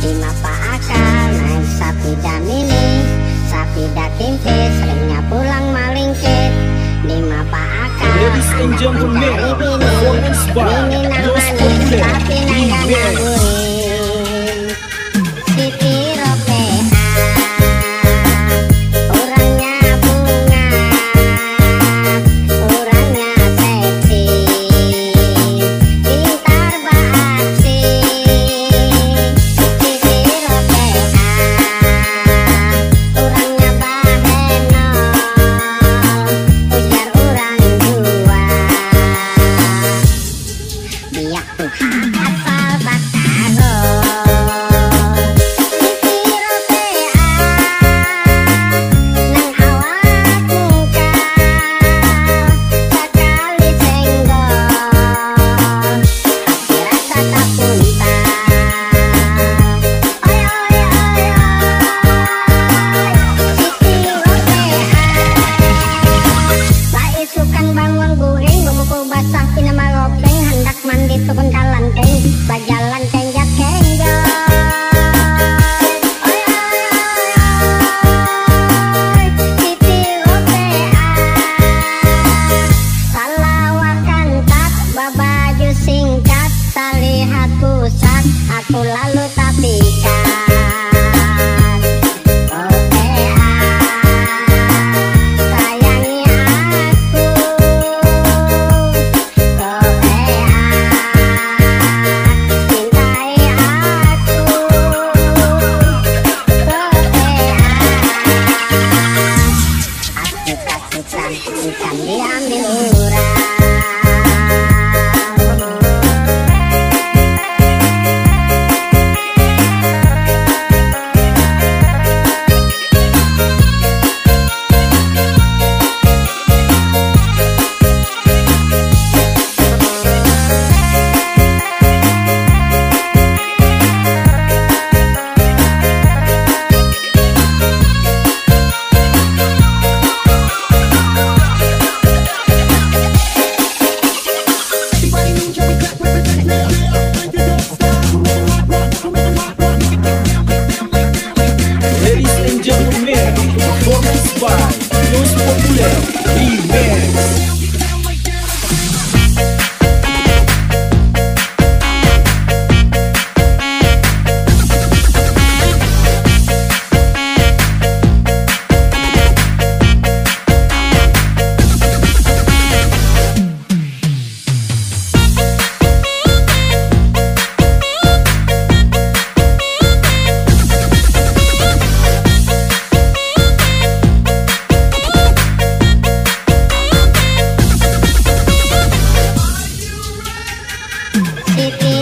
Lima Pak Akal naik sapida mini, sapida kimpi, seringnya pulang malingkit. Lima Pak Akal Ladies and gentlemen, performance by Los Populer tapi nangga Remix. ngaburin. Titi Ropea orangnya bunga, orangnya seksi, pintar beraksi. Titi Ropea orangnya bahenol, ujar orang dua, biak Tuhan asal bataro. Titi Ropea nang awak muka, sekali senggol hati rasa tak puntal. Oi oi oi oi, Titi Ropea bae sukan bangun guring, bumukul basah pina malopeng, hendak mandi tukun kalanteng, bajalan kenjak kenjol. Oi oi oi oi, Titi Ropea salawakan tat, babaju singkat, salihat pusat, aku lalu tak pikat. Ropea sayangi aku, Ropea cintai aku, Ropea aku takutan ikan diambil urang. Ladies and gentlemen, performance by Los Populer Remix. Titi